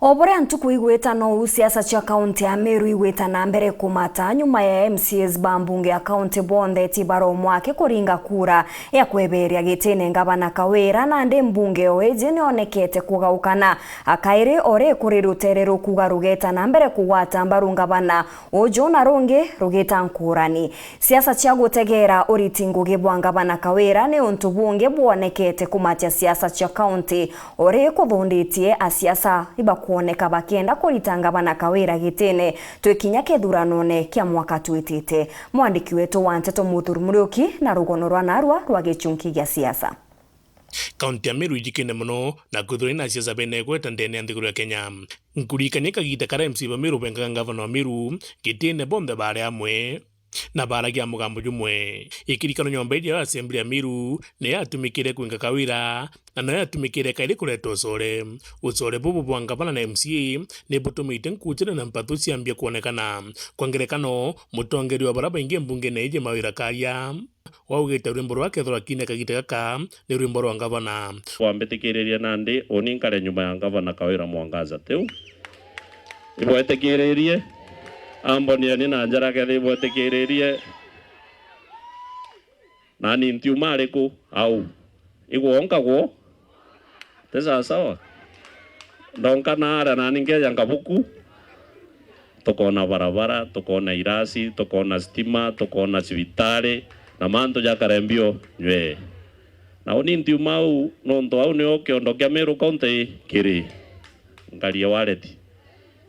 Obore antuku igweta no siasa cha kaunti ya Meru igweta na mbere kumata nyuma ya MCAs bambunge ya kaunti bonde tibaro mwake kuringa kura ya kweberia gitene ngabana Kawira na nde mbunge oeje nionekete kugaukana akaire ore kuri ruterero kuga rugeta na mbere kuwata mbaru ngabana ojo na ronge rugeta nkurani siasa cha gutegera oritingu gibwa ngabana Kawira ne untubunge bwonekete kumatia siasa cha kaunti ore kuthunditie asiasa kuoneka bakienda kuritanga bana Kawira gitene twekinya kethuranone kia mwaka twitite mwandiki wetu wa Nteto Muthuri Muriuki na rugono rwa narwa rwa gichunki gya siasa. Kaunti ya Meru ijikene muno na kuthuri na siasa bene gweta ndene nthiguru ya Kenya nkurikania kagita kara MC ba Meru benga ngavana wa Meru gitene bonde bare amwe na baragia mugambo jumwe ikirikano nyomba ya assembly ya Meru ne yatumikire kwinga Kawira na no yatumikire kaire kureto usore bubu bwangabana na MCA ne butumite nkuchira na mpatu ciambia kuonekana kwa ngerekano mutongeri wa baraba inge mbunge na ije Mawira Karia waugite rwimbo rwake thrakine kagite gaka ni rwimbo rwa ngavana wambetekereria nandi oninkare nyuma ya ngavana Kawira Mwangaza teu ibwetekererie ambonia ni na njara ke thibwetekererie nani ntiumare ku au igwonkagwo tesa sawa ndonka nara nani ngeja ngabuku tukona barabara tukona irasi tukona stima tukona civitari na manto jakarembio nywe na oni ntiumau nonto au ni okiondo kya Meru County kiri ngalia waleti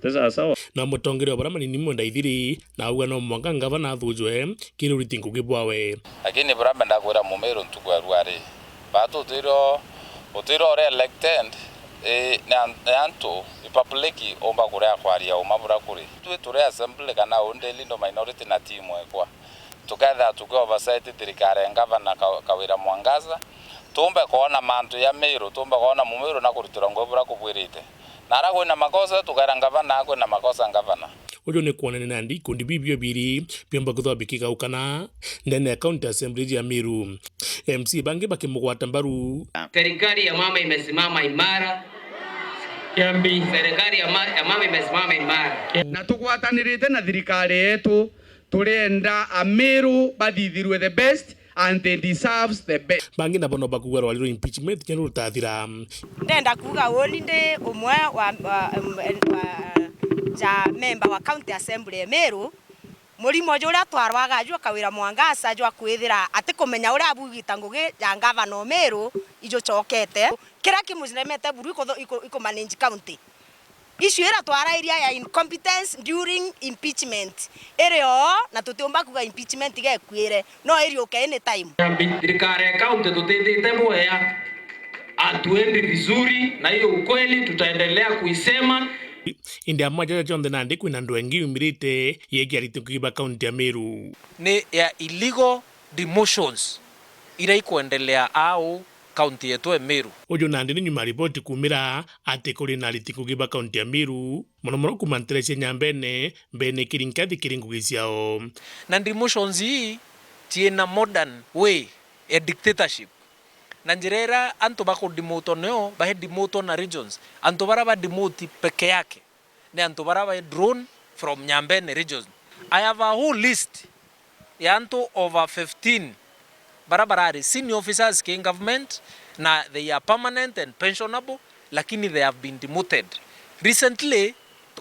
tesa sawa na mutongeri wa barama ni mwenda ithiri na uga no mwanga ngavana athujwe kiri uritingu gibwawe lakini barama ndakwira Mumeru ntuku arwari batu utiro re elected nanto ipapleki omba kurea kwaria umabura kuri turi assembly kana onde lindo minority na team ekwa together tuko oversight tirikare ngavana Kawira Mwangaza tumbe kuona mantu ya Meru tumbe kuona Mumeru na kurutira ngobura kubwirite nara kwina makosa tukara ngavana kwina makosa ngavana ujo ne kuonene nandi kundi bibio biri pyomba kuthobikika ukana ndene county assembly ya Meru MC bangi bakimugwata mbaru serikali ya mama imesimama imara serikali ya mama imesimama imara na tugwatanirite na thirikari yetu turenda Meru bathithirwe the best and they deserves the best. Bangi na bono bakuga rwaliro impeachment kenu rutathira ndenda kuga woni ndi umwe wa ja member wa county assembly ya Meru murimo jura twarwaga jwa Kawira Mwangaza jwa kwithira ati kumenya uri abugita ngugi ya ngavana Meru ijo chokete kira kimuzinemete buru iko manage county issue era twarairia ya incompetence during impeachment ereo na tutomba kuga impeachment gekwire no erioke any time thirikari county tutethete boya atuende vizuri na hiyo ukweli tutaendelea kuisema india majaja chonde nandi kwina ndwengi umirite yegiarite kuiba county ya Meru ni ya illegal demotions ira ikuendelea au county yetu ya Meru ujo nandi ni nyuma ripoti kumira ate kuri na litiku kuiba county ya Meru mono kumantelesha nyambene mbene kirinkathi kiringugisiao na demotions hii tiena modern way a dictatorship na njirera anto bako demoto neo bahe demoto na regions anto baraba demoti peke yake ne anto baraba drone from Nyambene regions. I have a whole list ya anto over 15 barabarari senior officers in government na they are permanent and pensionable lakini they have been demoted recently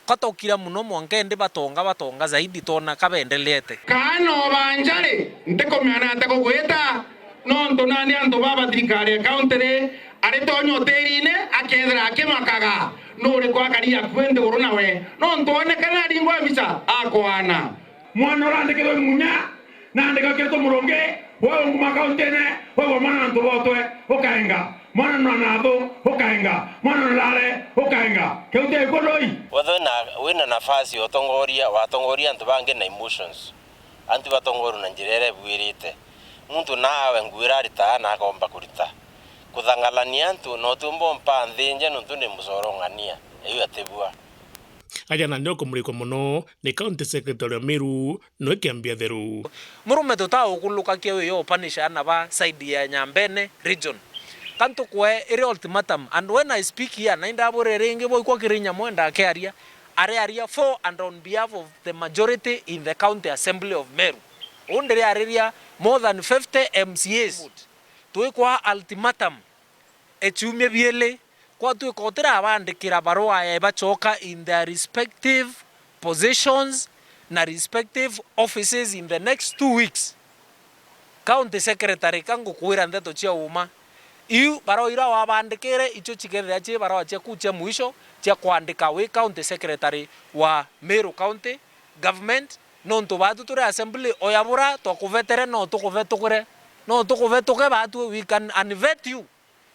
katokira muno mwangende batonga zaidi tona kabendelete Kano banjare ntekomyana ntekogweta nonto nani anto baba thirikari county aritonyo terine akethera akimakaga nuri kwa karia kwende uruna we nonto onekana ringwa misa akwana mwana urandikirwe munya na ndika keto muronge wewe nguma county ne wewe mwana nto botwe okaenga mwana nanatho okaenga mwana nalale okaenga keute kodoi wena nafasi watongoria nto bange na emotions anti batongoru na njirere bwirite muntu nawe ngwira rita na akomba kurita kuthangalania ntu no tumbo mpa nthinje nuntu ni musorongania iyo atebua aja na ndoko muriko muno ni county secretary Meru no kiambia theru murume tuta ukuluka kiyo yo panisha na ba side ya Nyambene region kanto kwe ere ultimatum. And when I speak here nainda bore renge boy kwa kirinya mwenda ke area for and on behalf of the majority in the county assembly of Meru. Ondere area more than 50 MCAs. Tuwe kwa ultimatum echumye biele kwa tuwe kotera abandikira barua ya bachoka in their respective positions na respective offices in the next 2 weeks. County secretary kango kuwira ndeto chia uma iu barua ira wabandikire icho chikethea chi barua chia kuchia mwisho chia kuandika we county secretary wa Meru County government nonto batu ture assembly oyabura tokuvetere no tokuvetukure no tokuvetuke batu we can unvet you,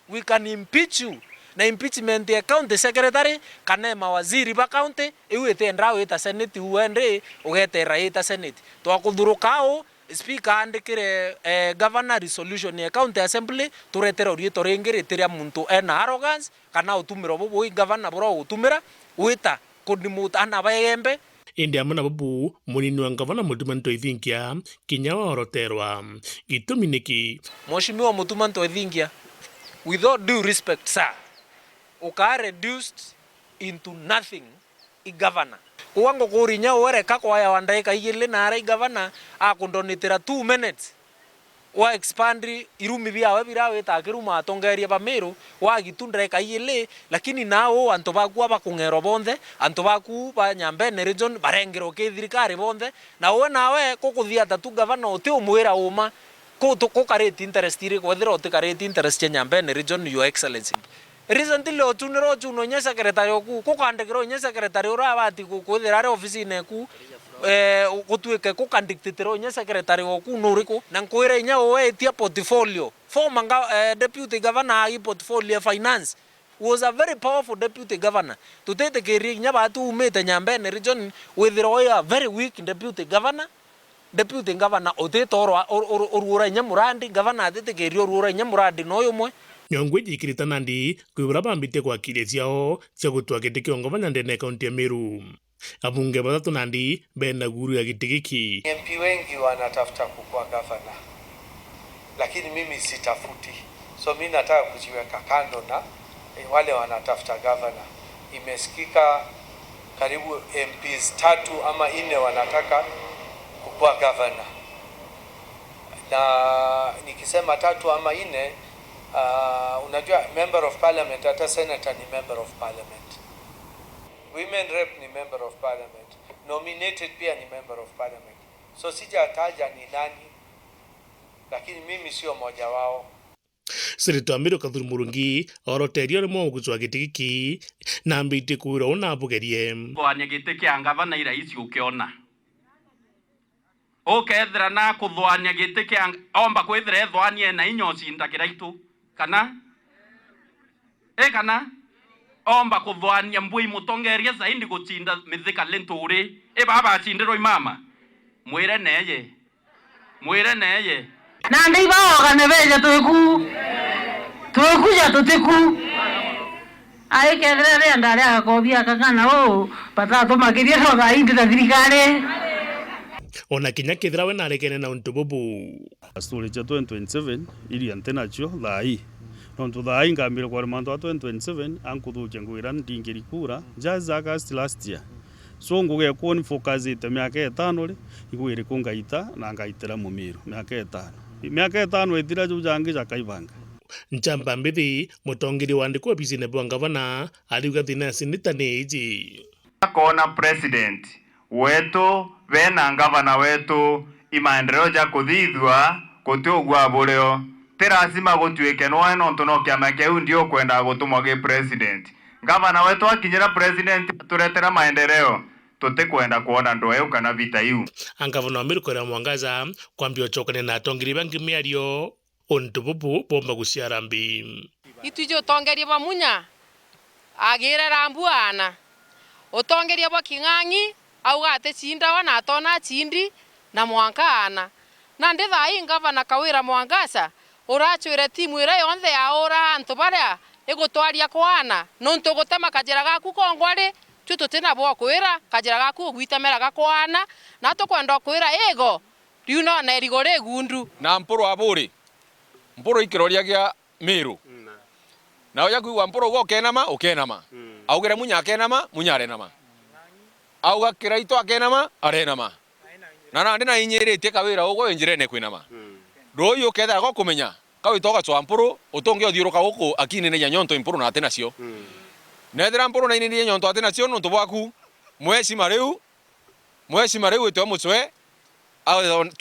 we can impeach you. Na impeachment ya county secretary kana mawaziri ba county iwete ndrawe ta senate uende ugete raita senate to akudhurukao speaker andikire governor resolution ya county assembly turetera urito rengere teria muntu ena arrogance kana utumira bobo governor bro utumira wita kodimuta ana bayembe India muna babu munini wa gavana Mutumanto Ithinkia kinyawa oroterwa gituminiki Mheshimiwa Mutumanto Ithinkia, with all due respect sir, uka reduced into nothing I governor. Uwango kurinya uwere kakwa ya wandaika hile na arai governor akundonitira 2 minutes. Wa expandi irumi bia webirawe takiruma atongeria ba Meru wa gitundra hile lakini nao antobaku abakungero bonde antobaku ba Nyambene region barengero ke thirikari bonde na we nawe kukuthia tatu governor uti umwira uma ko kareti interest ire kwethira uti kareti interest ya Nyambene region your excellency. Recently otunero chuno nya secretary ku kukandikiro nya secretary ura abati kukwethira re office neku kutuike kukandikitiro nya secretary oku nuriko na nkwire nya oetia portfolio former deputy governor I portfolio finance was a very powerful deputy governor tutete keri nya batu umete Nyambene region wethira a very weak deputy governor otetoro urura nya murandi governor atete keri urura nya murandi noyo mwe Nyongwe jikirita nandi kwibura bambite kwa kile ciao cia gutwa giti kiongo banyandene kaunti ya Meru. Abunge batatu nandi bena guru ya giti giki. MP wengi wanatafuta kukuwa gavana, lakini mimi sitafuti, so mimi nataka kujiweka kando na wale wanatafuta gavana. Imesikika karibu MPs 3 ama 4 wanataka kukuwa gavana, na nikisema 3 ama 4 unajua member of parliament hata senator ni member of parliament, women rep ni member of parliament, nominated pia ni member of parliament, so sijataja ni nani, lakini mimi sio moja wao. Senator Amiru Kadhuri Murungi oroterio rimo gutwa giti giki na mbite kuira ona bugerie kwanya giti kia gavana ira isi ukiona ukethira na kuthwania giti kia omba kwithira ethwanie na inyoci ndakiraitu kana kana omba kuthwania mbui mutongeria zaidi gutinda mithika lenturi baba chindiro imama mwire neye na ndaiba ogane beje tuikuja tutiku aikethire ndare akobia kakana patatu makiria no thaindi ta thirikari ona kinya kithira we narekene na untu bubu story cha 2027 ili antena cho thai nontu thai ngambire kwa manto 2027 ankuthuche ngwira ndingiri kura just August last year so nguge kuoni focus ite miaka 5 ri igwire kungaita na ngaitira Mumiru miaka 5 itira jujangi jakaibanga Nchamba mbithi mutongiri wandikwa bisine bwa gavana aliuga thina sinitane iji akona president wetu bena gavana wetu imaendeleo ja kuthithwa kutiugwa bureo tirazima gutuike no ntono kiama kiu ndio kwenda gutumwa ge president gavana wetu akinyira president turetera maendeleo tutikwenda kuona ndoyo kana vita iu angavana Amiru Korea Mwangaza kwambio chokane na tongiri bangi miario onto bubu bomba guciara mbi itujo tongeria bamunya agire rambuana otongeria bwa King'ang'i auga ate cinda wana atona cindi na mwankana na ndi thai gavana Kawira Mwangaza urachwire timu ira yonthe ya ora antu baria igutwaria kwana nontu gutema kajira gaku kongwari tututina bwa kwira kajira gaku gwitemera gakwana na tukwenda kwira ego riuna na erigore gundu na mporo aburi mporo ikiroria gia Meru na oya kuigwa mpuru go ukenama augire munya akenama munya arenama auga kiraito akenama arenama na ndi na inyirite kawira ugo njirene kwinama royo ketha go kumenya kawito gacwa mpuru utonge othiuruka guku akini ne nyonto impuru na atena cio nethera mpuru na ini nyonto atena cio nuntu bwaku mweshima riu ito mucwe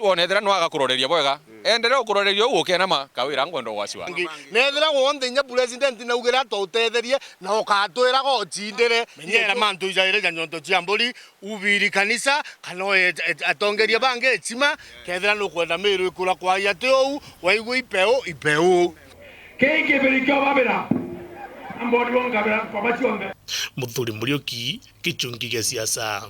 onethera no agakuroreria bwega endere ukuroreria ugu kenama kawira ngwendo gwaciwa nethera wonde nya president na ugira to utetherie na ukatwira go chindire menyera mantu ijaire nyonto cia mburi ubiri kanisa kano atongeria bange chima kethera no kwenda miru ikura kwa yate ou waigu ipeu keke berikyo babera amboni wongabera kwa bachionde Muthuri Muriuki, Kichungi gĩa siasa.